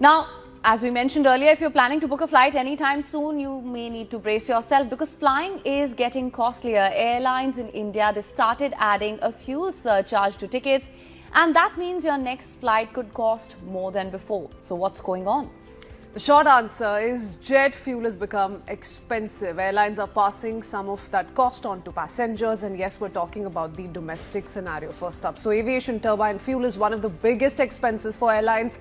Now, as we mentioned earlier, if you're planning to book a flight anytime soon, you may need to brace yourself because flying is getting costlier. Airlines in India, they've started adding a fuel surcharge to tickets, and that means your next flight could cost more than before. So what's going on? The short answer is jet fuel has become expensive. Airlines are passing some of that cost on to passengers. And yes, we're talking about the domestic scenario first up. So aviation turbine fuel is one of the biggest expenses for airlines.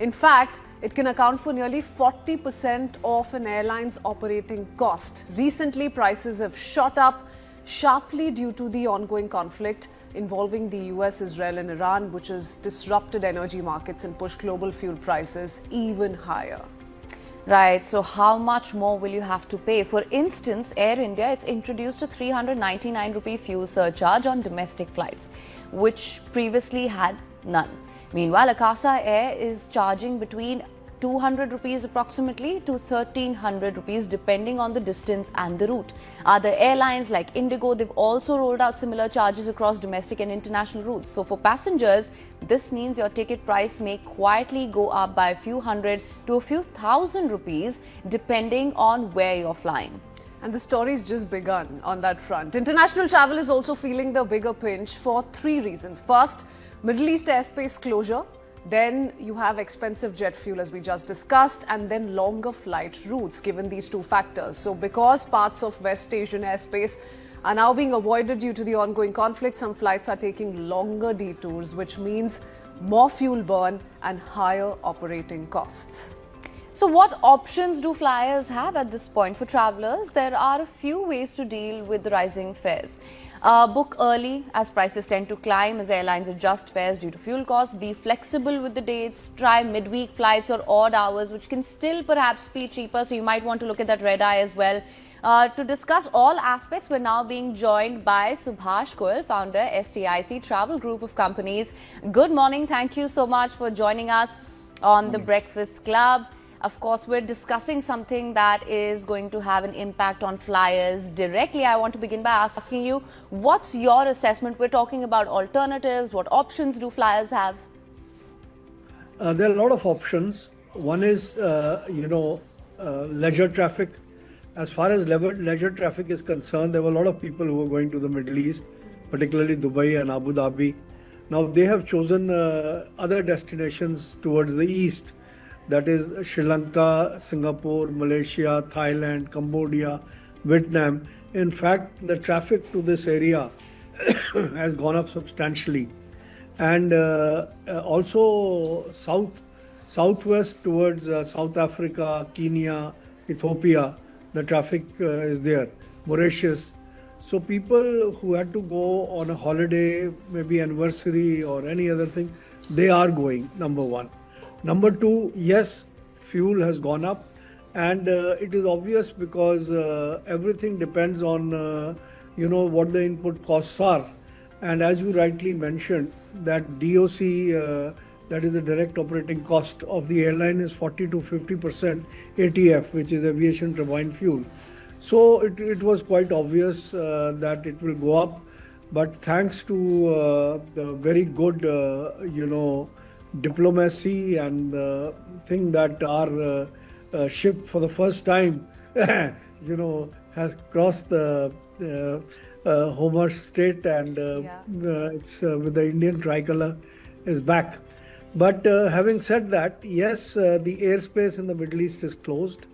In fact, it can account for nearly 40% of an airline's operating cost. Recently, prices have shot up sharply due to the ongoing conflict involving the US, Israel and Iran, which has disrupted energy markets and pushed global fuel prices even higher. Right, so how much more will you have to pay? For instance, Air India, it's introduced a 399 rupee fuel surcharge on domestic flights, which previously had none. Meanwhile, Akasa Air is charging between 200 rupees approximately to 1300 rupees depending on the distance and the route. Other airlines like Indigo, they've also rolled out similar charges across domestic and international routes. So for passengers, this means your ticket price may quietly go up by a few hundred to a few thousand rupees depending on where you're flying. And the story's just begun on that front. International travel is also feeling the bigger pinch for three reasons. First, Middle East airspace closure. Then you have expensive jet fuel, as we just discussed, and then longer flight routes, given these two factors. So because parts of West Asian airspace are now being avoided due to the ongoing conflict, some flights are taking longer detours, which means more fuel burn and higher operating costs. So what options do flyers have at this point for travelers? There are a few ways to deal with the rising fares. Book early as prices tend to climb as airlines adjust fares due to fuel costs. Be flexible with the dates. Try midweek flights or odd hours, which can still perhaps be cheaper. So you might want to look at that red eye as well. To discuss all aspects, we're now being joined by Subhash Goyal, founder, STIC Travel Group of Companies. Good morning. Thank you so much for joining us on the Breakfast Club. Of course, we're discussing something that is going to have an impact on flyers directly. I want to begin by asking you, what's your assessment? We're talking about alternatives. What options do flyers have? There are a lot of options. One is, leisure traffic. As far as leisure traffic is concerned, there were a lot of people who were going to the Middle East, particularly Dubai and Abu Dhabi. Now, they have chosen other destinations towards the east. That is Sri Lanka, Singapore, Malaysia, Thailand, Cambodia, Vietnam. In fact, the traffic to this area has gone up substantially. And also southwest towards South Africa, Kenya, Ethiopia, the traffic is there, Mauritius. So people who had to go on a holiday, maybe anniversary or any other thing, they are going, number one. Number two, yes, fuel has gone up, and it is obvious because everything depends on, what the input costs are. And as you rightly mentioned, that DOC, that is the direct operating cost of the airline, is 40 to 50% ATF, which is aviation turbine fuel. So it was quite obvious that it will go up, but thanks to the very good, diplomacy and the thing that our ship for the first time, has crossed the Homer Strait and it's with the Indian tricolor is back. But having said that, yes, the airspace in the Middle East is closed.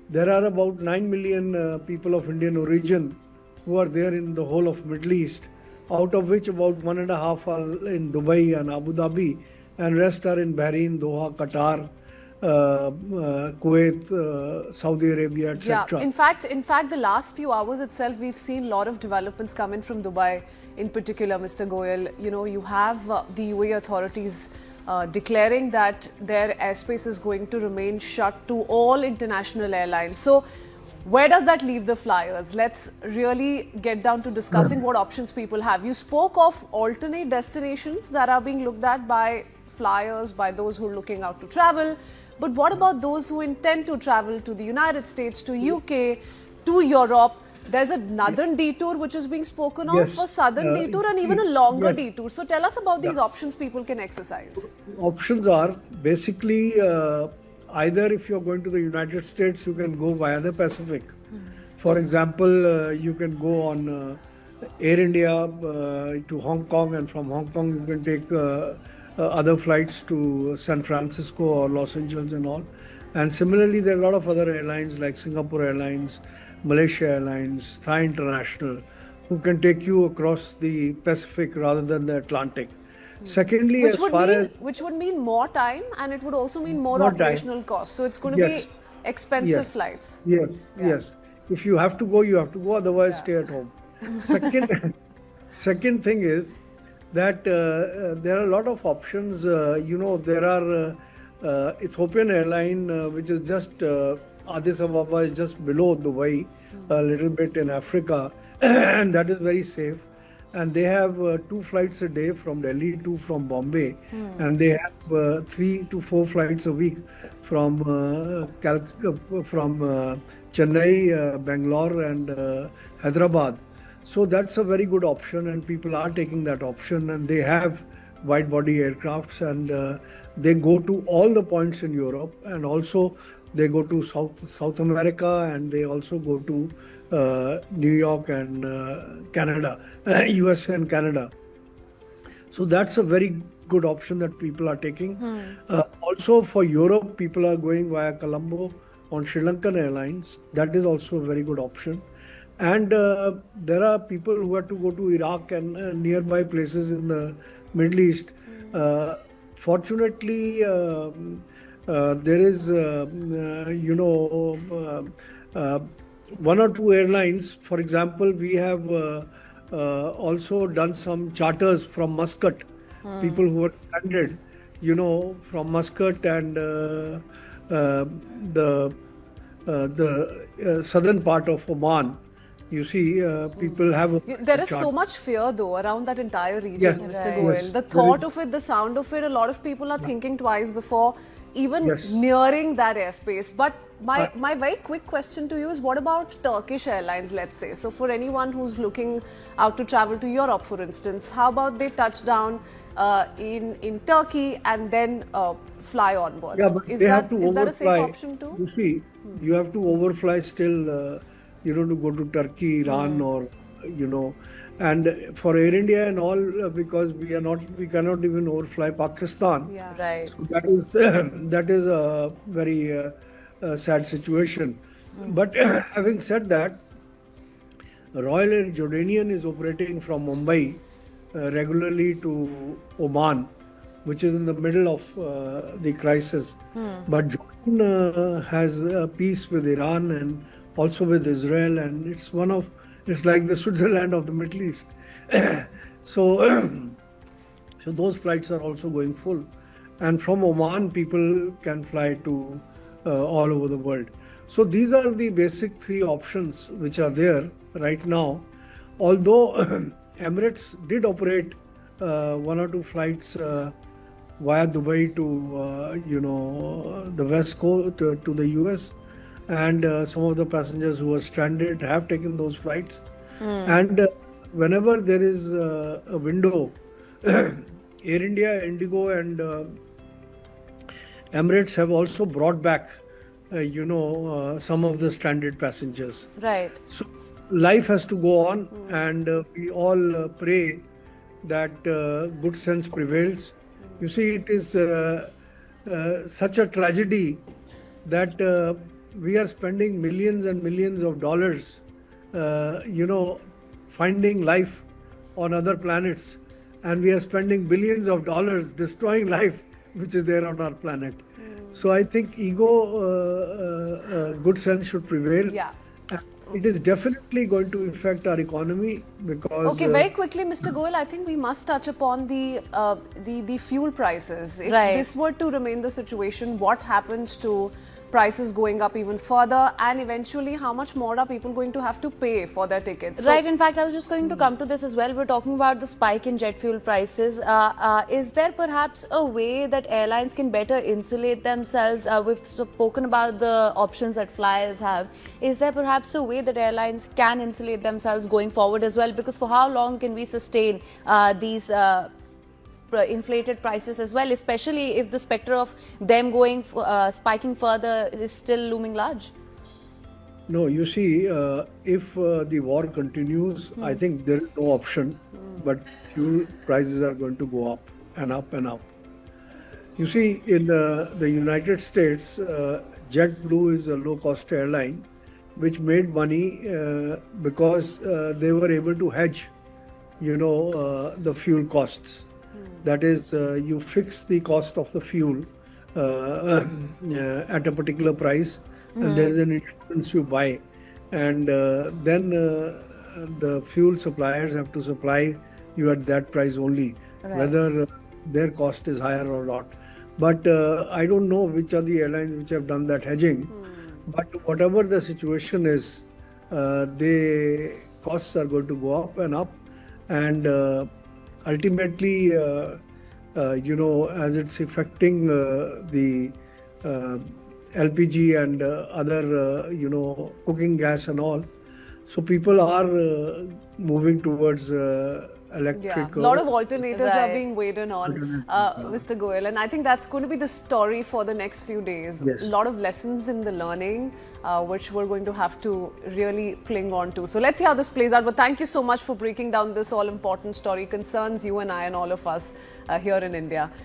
There are about 9 million people of Indian origin who are there in the whole of Middle East, out of which about 1.5 are in Dubai and Abu Dhabi, and rest are in Bahrain, Doha, Qatar, Kuwait, Saudi Arabia, etc. Yeah, in fact, the last few hours itself, we've seen a lot of developments coming from Dubai, in particular, Mr. Goyal. You have the UAE authorities declaring that their airspace is going to remain shut to all international airlines. So, where does that leave the flyers? Let's really get down to discussing what options people have. You spoke of alternate destinations that are being looked at by flyers, by those who are looking out to travel. But what about those who intend to travel to the United States, to UK, to Europe? There's a northern detour which is being spoken Yes. of, a southern detour, and even a longer yes. detour. So tell us about these options people can exercise. Options are basically either if you're going to the United States, you can go via the Pacific. For example, you can go on Air India to Hong Kong, and from Hong Kong you can take other flights to San Francisco or Los Angeles and all. And similarly, there are a lot of other airlines like Singapore Airlines, Malaysia Airlines, Thai International, who can take you across the Pacific rather than the Atlantic. Secondly, Which would mean more time, and it would also mean more More time. operational costs. So it's going to Yes. be expensive Yes. flights. Yes, Yeah. yes. If you have to go, you have to go. Otherwise, stay at home. Second thing is that there are a lot of options. There are Ethiopian Airline, which is just Addis Ababa is just below Dubai, a little bit in Africa, and that is very safe. And they have 2 flights a day from Delhi to from Bombay, and they have 3 to 4 flights a week from Chennai, Bangalore, and Hyderabad. So that's a very good option, and people are taking that option, and they have wide body aircrafts, and they go to all the points in Europe, and also they go to South America, and they also go to New York and Canada, US and Canada. So that's a very good option that people are taking. Also for Europe, people are going via Colombo on Sri Lankan Airlines. That is also a very good option. And there are people who have to go to Iraq and nearby places in the Middle East. Fortunately, there is, 1 or 2 airlines. For example, we have also done some charters from Muscat. People who are stranded, from Muscat and the southern part of Oman. You see, people have There is so much fear, though, around that entire region, Yes. Mr. Right. Goyal. Yes. The thought of it, the sound of it, a lot of people are thinking twice before even Yes. nearing that airspace. But my very quick question to you is, what about Turkish Airlines, let's say? So for anyone who's looking out to travel to Europe, for instance, how about they touch down in Turkey and then fly onwards? Yeah, but is they that, have to is that a safe overfly. option too? You see, you have to overfly still, to go to Turkey, Iran, or and for Air India and all, because we cannot even overfly Pakistan. Yeah. Right. So that is a very sad situation. But having said that, Royal Air Jordanian is operating from Mumbai regularly to Oman, which is in the middle of the crisis. But Jordan has peace with Iran and also with Israel, and it's like the Switzerland of the Middle East. So those flights are also going full. And from Oman, people can fly to all over the world. So these are the basic 3 options which are there right now. Although Emirates did operate 1 or 2 flights via Dubai to the West Coast, to the US, and some of the passengers who were stranded have taken those flights. And whenever there is a window, Air India, Indigo, and Emirates have also brought back some of the stranded passengers. Right. So life has to go on, and we all pray that good sense prevails. You see, it is such a tragedy that we are spending millions and millions of dollars, finding life on other planets, and we are spending billions of dollars destroying life which is there on our planet. So I think good sense should prevail. Yeah. It is definitely going to affect our economy because. Okay, very quickly, Mr. Goyal, I think we must touch upon the fuel prices. If Right. this were to remain the situation, what happens to prices going up even further, and eventually how much more are people going to have to pay for their tickets? Right, in fact, I was just going to come to this as well. We're talking about the spike in jet fuel prices. Is there perhaps a way that airlines can better insulate themselves? We've spoken about the options that flyers have. Is there perhaps a way that airlines can insulate themselves going forward as well? Because for how long can we sustain these inflated prices as well, especially if the spectre of them going spiking further is still looming large? No, you see, if the war continues, I think there is no option, but fuel prices are going to go up and up and up. You see, in the United States, JetBlue is a low-cost airline which made money because they were able to hedge, the fuel costs. That is, you fix the cost of the fuel at a particular price, and there is an insurance you buy, and then the fuel suppliers have to supply you at that price only, whether their cost is higher or not. But I don't know which are the airlines which have done that hedging. But whatever the situation is, the costs are going to go up and up, and ultimately, as it's affecting the LPG and other, cooking gas and all, so people are moving towards electric. Yeah, a lot of alternatives are being weighed in on, Mr. Goyal, and I think that's going to be the story for the next few days. Yes. A lot of lessons in the learning, which we're going to have to really cling on to. So let's see how this plays out. But thank you so much for breaking down this all-important story. Concerns you and I and all of us here in India.